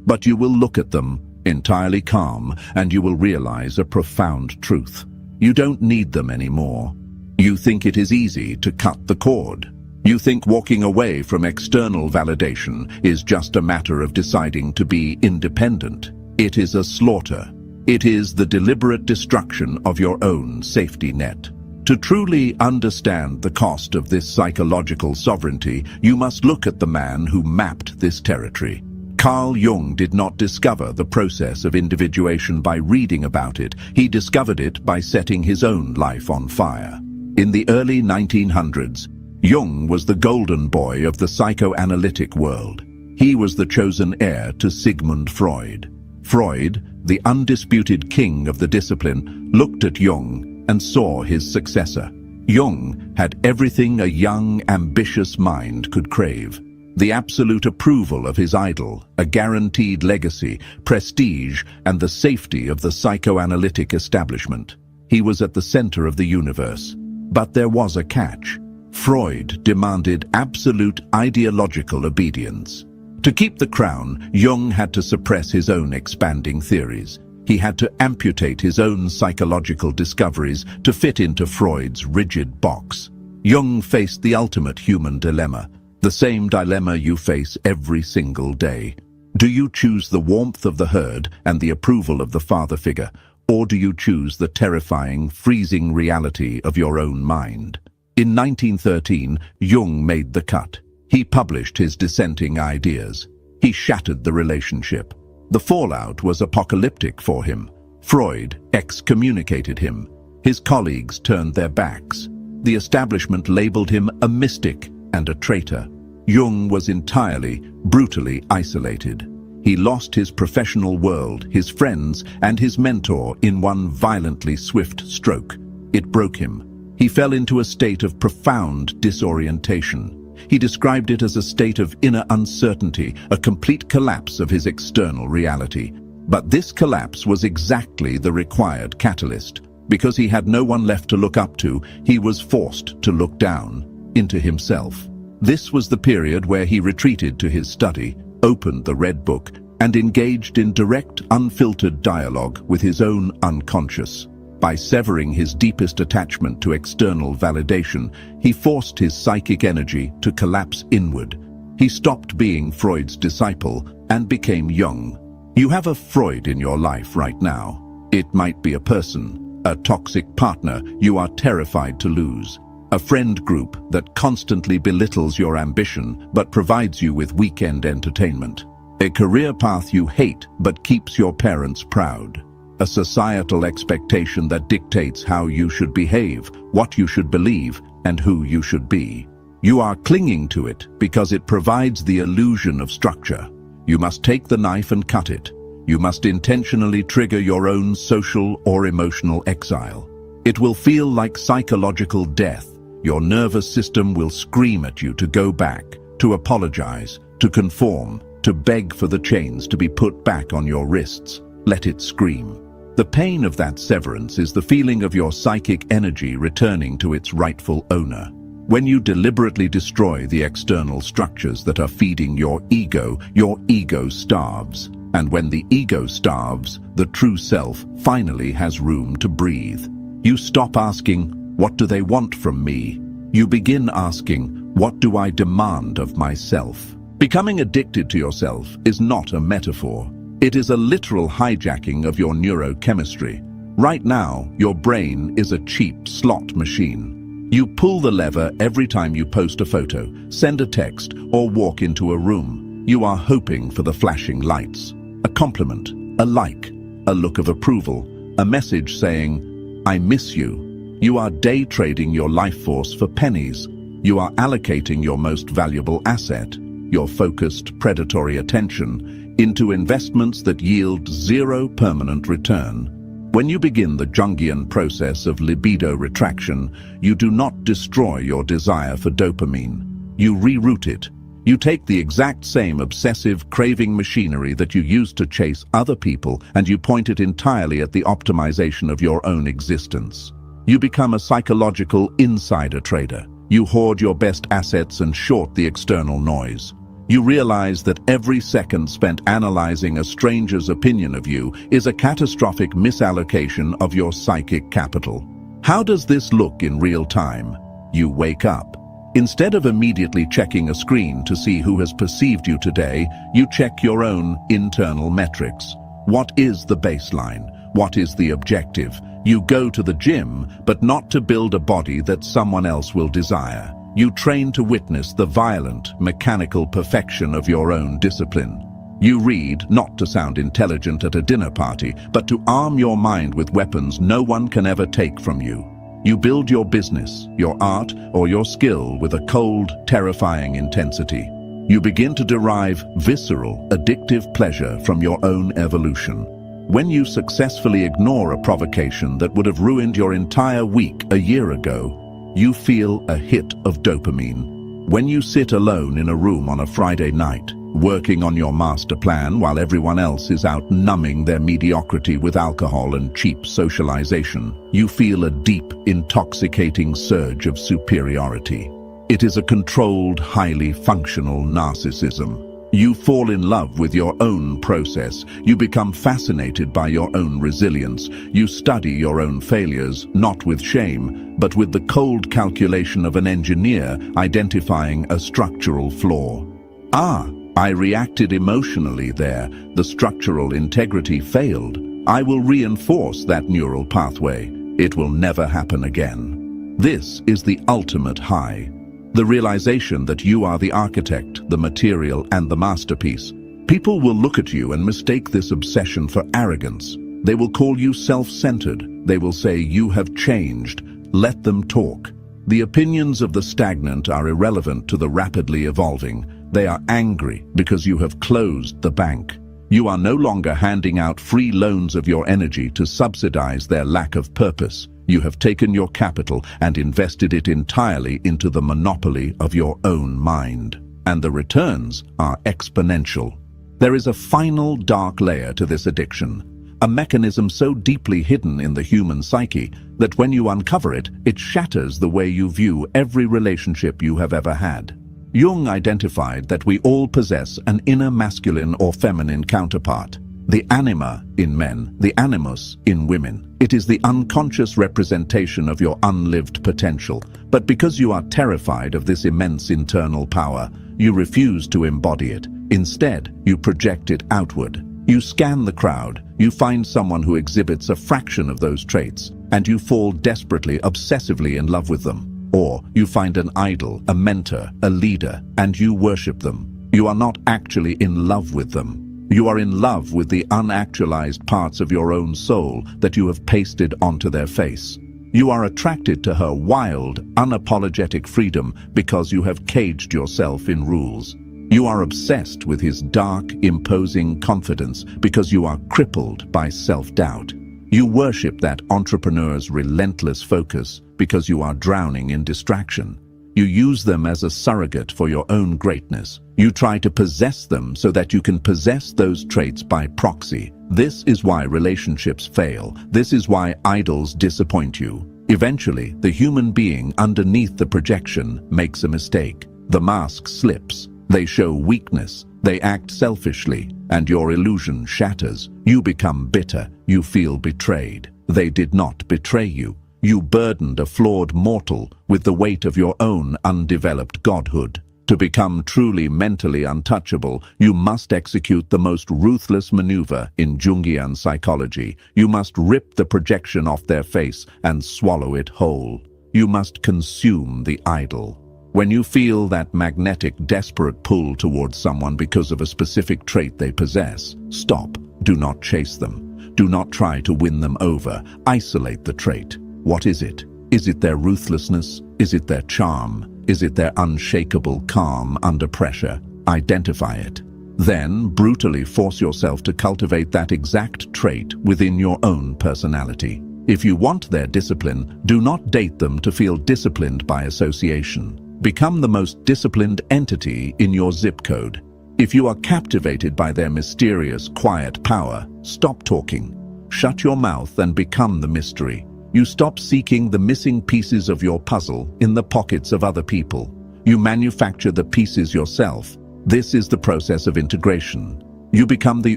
But you will look at them, entirely calm, and you will realize a profound truth. You don't need them anymore. You think it is easy to cut the cord. You think walking away from external validation is just a matter of deciding to be independent. It is a slaughter. It is the deliberate destruction of your own safety net. To truly understand the cost of this psychological sovereignty, you must look at the man who mapped this territory. Carl Jung did not discover the process of individuation by reading about it. He discovered it by setting his own life on fire. In the early 1900s, Jung was the golden boy of the psychoanalytic world. He was the chosen heir to Sigmund Freud. Freud, the undisputed king of the discipline, looked at Jung and saw his successor. Jung had everything a young, ambitious mind could crave. The absolute approval of his idol, a guaranteed legacy, prestige, and the safety of the psychoanalytic establishment. He was at the center of the universe. But there was a catch. Freud demanded absolute ideological obedience. To keep the crown, Jung had to suppress his own expanding theories. He had to amputate his own psychological discoveries to fit into Freud's rigid box. Jung faced the ultimate human dilemma, the same dilemma you face every single day. Do you choose the warmth of the herd and the approval of the father figure, or do you choose the terrifying, freezing reality of your own mind? In 1913, Jung made the cut. He published his dissenting ideas. He shattered the relationship. The fallout was apocalyptic for him. Freud excommunicated him. His colleagues turned their backs. The establishment labeled him a mystic and a traitor. Jung was entirely, brutally isolated. He lost his professional world, his friends, and his mentor in one violently swift stroke. It broke him. He fell into a state of profound disorientation. He described it as a state of inner uncertainty, a complete collapse of his external reality. But this collapse was exactly the required catalyst. Because he had no one left to look up to, he was forced to look down into himself. This was the period where he retreated to his study, opened the Red Book, and engaged in direct, unfiltered dialogue with his own unconscious. By severing his deepest attachment to external validation, he forced his psychic energy to collapse inward. He stopped being Freud's disciple and became Jung. You have a Freud in your life right now. It might be a person, a toxic partner you are terrified to lose, a friend group that constantly belittles your ambition but provides you with weekend entertainment, a career path you hate but keeps your parents proud, a societal expectation that dictates how you should behave, what you should believe, and who you should be. You are clinging to it because it provides the illusion of structure. You must take the knife and cut it. You must intentionally trigger your own social or emotional exile. It will feel like psychological death. Your nervous system will scream at you to go back, to apologize, to conform, to beg for the chains to be put back on your wrists. Let it scream. The pain of that severance is the feeling of your psychic energy returning to its rightful owner. When you deliberately destroy the external structures that are feeding your ego starves. And when the ego starves, the true self finally has room to breathe. You stop asking, "What do they want from me?" You begin asking, "What do I demand of myself?" Becoming addicted to yourself is not a metaphor. It is a literal hijacking of your neurochemistry. Right now, your brain is a cheap slot machine. You pull the lever every time you post a photo, send a text, or walk into a room. You are hoping for the flashing lights. A compliment, a like, a look of approval, a message saying, "I miss you." You are day trading your life force for pennies. You are allocating your most valuable asset, your focused, predatory attention, into investments that yield zero permanent return. When you begin the Jungian process of libido retraction, you do not destroy your desire for dopamine. You reroute it. You take the exact same obsessive craving machinery that you used to chase other people and you point it entirely at the optimization of your own existence. You become a psychological insider trader. You hoard your best assets and short the external noise. You realize that every second spent analyzing a stranger's opinion of you is a catastrophic misallocation of your psychic capital. How does this look in real time? You wake up. Instead of immediately checking a screen to see who has perceived you today, you check your own internal metrics. What is the baseline? What is the objective? You go to the gym, but not to build a body that someone else will desire. You train to witness the violent, mechanical perfection of your own discipline. You read, not to sound intelligent at a dinner party, but to arm your mind with weapons no one can ever take from you. You build your business, your art, or your skill with a cold, terrifying intensity. You begin to derive visceral, addictive pleasure from your own evolution. When you successfully ignore a provocation that would have ruined your entire week a year ago, you feel a hit of dopamine. When you sit alone in a room on a Friday night, working on your master plan while everyone else is out numbing their mediocrity with alcohol and cheap socialization, you feel a deep, intoxicating surge of superiority. It is a controlled, highly functional narcissism. You fall in love with your own process. You become fascinated by your own resilience. You study your own failures, not with shame, but with the cold calculation of an engineer identifying a structural flaw. I reacted emotionally there. The structural integrity failed. I will reinforce that neural pathway. It will never happen again. This is the ultimate high. The realization that you are the architect, the material, and the masterpiece. People will look at you and mistake this obsession for arrogance. They will call you self-centered. They will say you have changed. Let them talk. The opinions of the stagnant are irrelevant to the rapidly evolving. They are angry because you have closed the bank. You are no longer handing out free loans of your energy to subsidize their lack of purpose. You have taken your capital and invested it entirely into the monopoly of your own mind. And the returns are exponential. There is a final dark layer to this addiction, a mechanism so deeply hidden in the human psyche that when you uncover it, it shatters the way you view every relationship you have ever had. Jung identified that we all possess an inner masculine or feminine counterpart. The anima in men, the animus in women. It is the unconscious representation of your unlived potential. But because you are terrified of this immense internal power, you refuse to embody it. Instead, you project it outward. You scan the crowd, you find someone who exhibits a fraction of those traits, and you fall desperately, obsessively in love with them. Or you find an idol, a mentor, a leader, and you worship them. You are not actually in love with them. You are in love with the unactualized parts of your own soul that you have pasted onto their face. You are attracted to her wild, unapologetic freedom because you have caged yourself in rules. You are obsessed with his dark, imposing confidence because you are crippled by self-doubt. You worship that entrepreneur's relentless focus because you are drowning in distraction. You use them as a surrogate for your own greatness. You try to possess them so that you can possess those traits by proxy. This is why relationships fail. This is why idols disappoint you. Eventually, the human being underneath the projection makes a mistake. The mask slips. They show weakness. They act selfishly, and your illusion shatters. You become bitter. You feel betrayed. They did not betray you. You burdened a flawed mortal with the weight of your own undeveloped godhood. To become truly mentally untouchable, you must execute the most ruthless maneuver in Jungian psychology. You must rip the projection off their face and swallow it whole. You must consume the idol. When you feel that magnetic, desperate pull towards someone because of a specific trait they possess, stop. Do not chase them. Do not try to win them over. Isolate the trait. What is it? Is it their ruthlessness? Is it their charm? Is it their unshakable calm under pressure? Identify it. Then brutally force yourself to cultivate that exact trait within your own personality. If you want their discipline, do not date them to feel disciplined by association. Become the most disciplined entity in your zip code. If you are captivated by their mysterious, quiet power, stop talking. Shut your mouth and become the mystery. You stop seeking the missing pieces of your puzzle in the pockets of other people. You manufacture the pieces yourself. This is the process of integration. You become the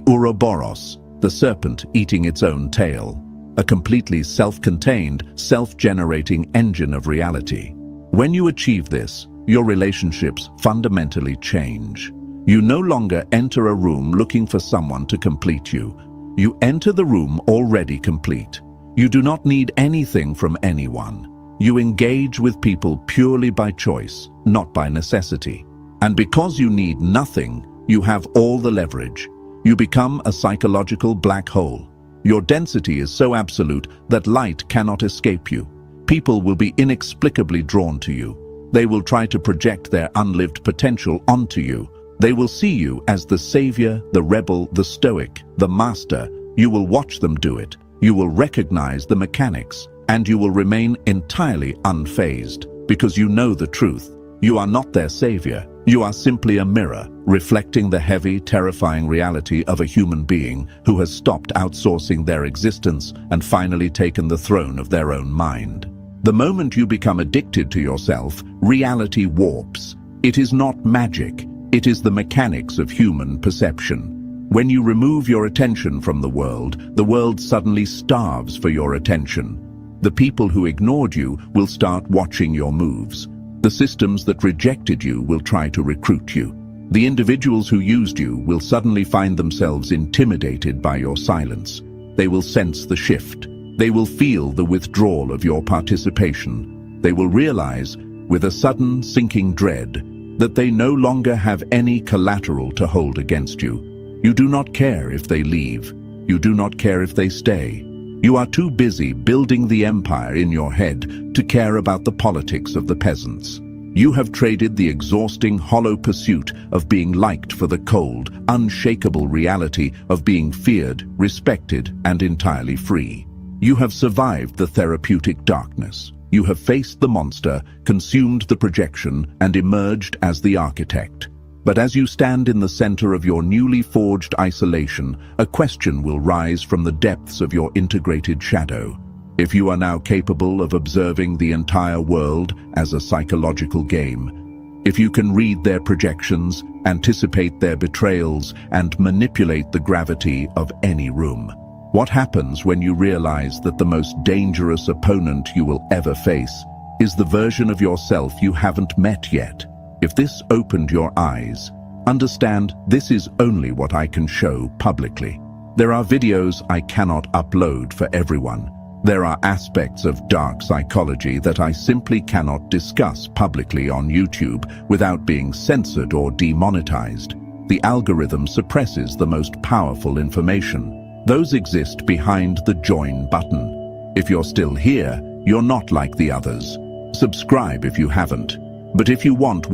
Ouroboros, the serpent eating its own tail, a completely self-contained, self-generating engine of reality. When you achieve this, your relationships fundamentally change. You no longer enter a room looking for someone to complete you. You enter the room already complete. You do not need anything from anyone. You engage with people purely by choice, not by necessity. And because you need nothing, you have all the leverage. You become a psychological black hole. Your density is so absolute that light cannot escape you. People will be inexplicably drawn to you. They will try to project their unlived potential onto you. They will see you as the savior, the rebel, the stoic, the master. You will watch them do it. You will recognize the mechanics, and you will remain entirely unfazed because you know the truth. You are not their savior. You are simply a mirror, reflecting the heavy, terrifying reality of a human being who has stopped outsourcing their existence and finally taken the throne of their own mind. The moment you become addicted to yourself, reality warps. It is not magic. It is the mechanics of human perception. When you remove your attention from the world suddenly starves for your attention. The people who ignored you will start watching your moves. The systems that rejected you will try to recruit you. The individuals who used you will suddenly find themselves intimidated by your silence. They will sense the shift. They will feel the withdrawal of your participation. They will realize, with a sudden sinking dread, that they no longer have any collateral to hold against you. You do not care if they leave. You do not care if they stay. You are too busy building the empire in your head to care about the politics of the peasants. You have traded the exhausting, hollow pursuit of being liked for the cold, unshakable reality of being feared, respected, and entirely free. You have survived the therapeutic darkness. You have faced the monster, consumed the projection, and emerged as the architect. But as you stand in the center of your newly forged isolation, a question will rise from the depths of your integrated shadow. If you are now capable of observing the entire world as a psychological game, if you can read their projections, anticipate their betrayals, and manipulate the gravity of any room, what happens when you realize that the most dangerous opponent you will ever face is the version of yourself you haven't met yet? If this opened your eyes, understand this is only what I can show publicly. There are videos I cannot upload for everyone. There are aspects of dark psychology that I simply cannot discuss publicly on YouTube without being censored or demonetized. The algorithm suppresses the most powerful information. Those exist behind the join button. If you're still here, you're not like the others. Subscribe if you haven't. But if you want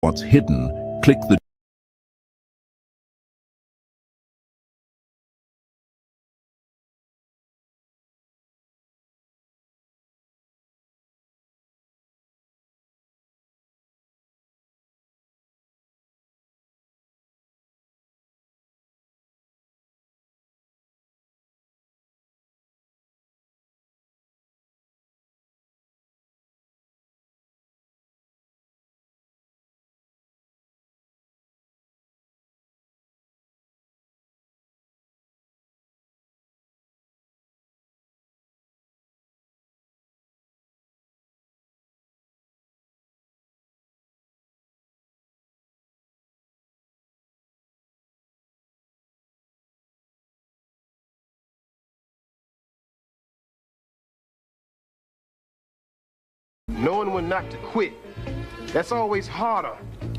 what's hidden, click the Knowing when not to quit, that's always harder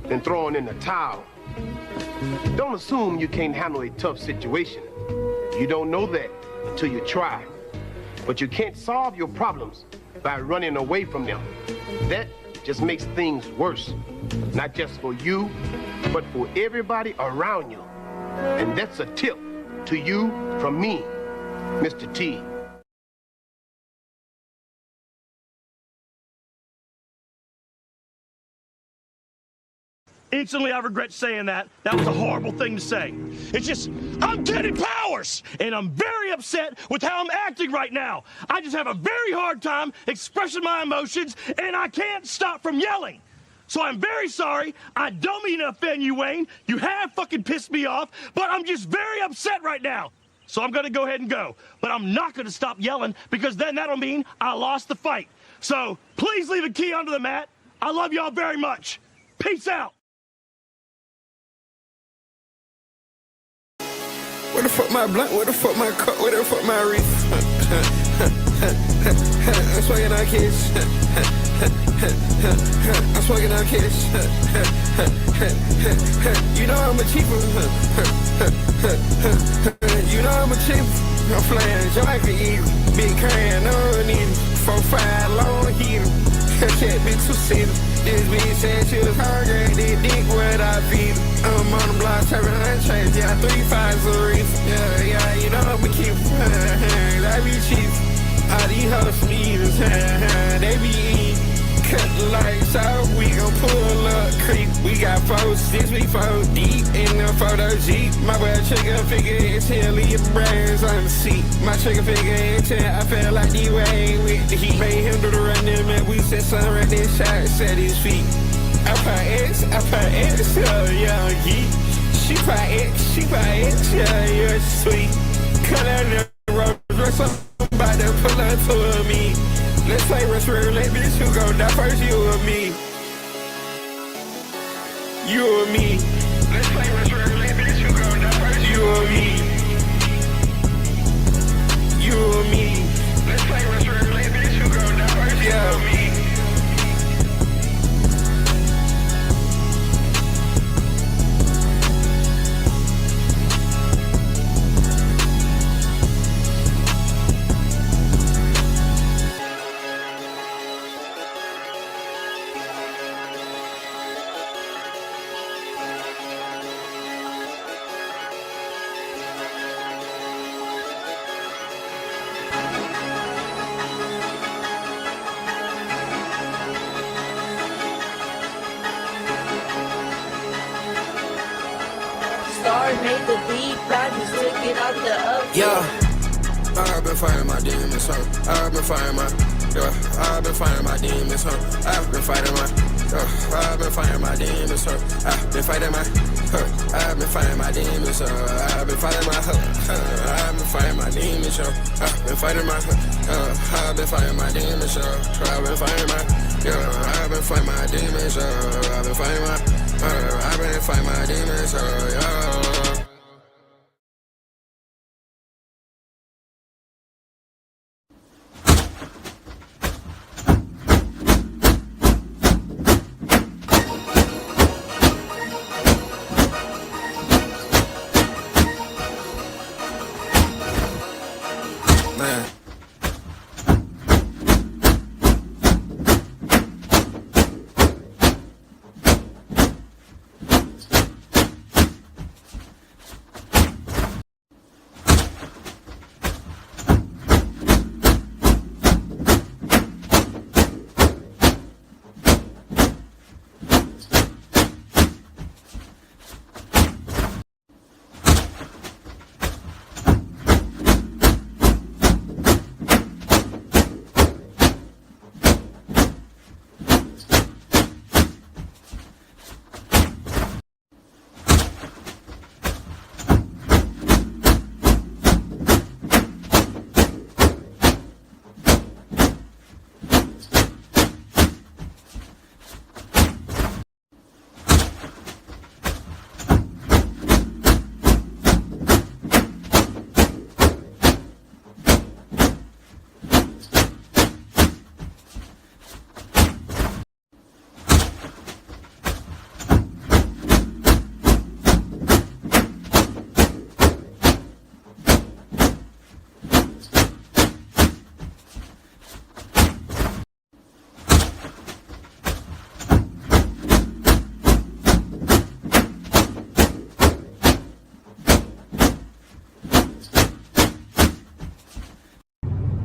than throwing in the towel. Don't assume you can't handle a tough situation. You don't know that until you try. But you can't solve your problems by running away from them. That just makes things worse. Not just for you, but for everybody around you. And that's a tip to you from me, Mr. T. Instantly, I regret saying that. That was a horrible thing to say. It's just, I'm getting powers, and I'm very upset with how I'm acting right now. I just have a very hard time expressing my emotions, and I can't stop from yelling. So I'm very sorry. I don't mean to offend you, Wayne. You have fucking pissed me off, but I'm just very upset right now. So I'm going to go ahead and go. But I'm not going to stop yelling because then that'll mean I lost the fight. So please leave a key under the mat. I love y'all very much. Peace out. Where the fuck my blunt? Where the fuck my cup? Where the fuck my wreath? I'm smoking on kids. I'm smoking on kids. You know I'm a cheaper. You know I'm a cheaper. I'm flying joint for eat. Big can, no need 4-5 long heater. That bitch two-seater. This bitch said she was hungry. This dick what I feed her. I'm on the block, serving entrees. Yeah, 3 5s a reef. Yeah, you know I'm a keeper. I be cheap. All these hoes from eaters. They be eating. Cut the lights out, we gon' pull up creep. We got 4, 6, we 4 deep in the photo Jeep. My boy trigger figure is here, leave the brains on the seat. My trigger figure is here, I feel like D-Way with the heat. Made him do the running, man, we said something right there, shots at his feet. I put X, young geek. She put X, yeah, sweet. Cut out the road, dress up, about to pull up to me. Let's play restaurant, let bitch who go die first, you or me. You or me. Let's play restaurant, let bitch who go die first, you or me. You or me. Let's play restaurant, let bitch who go die first, you or me. Made the beat, practice, took it out the oven. Yeah, I've been fighting my demons, huh? I've been fighting my demons, huh? I've been fighting my demons, huh? I've been fighting my I've been fighting my demons, I've been fighting my I've been fighting my demons, I've been fighting my I've been fighting my demons, I've been fighting my I've been fighting my demons, I've been fighting my I've been fighting my demons, yeah. Man.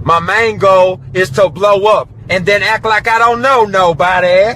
My main goal is to blow up and then act like I don't know nobody.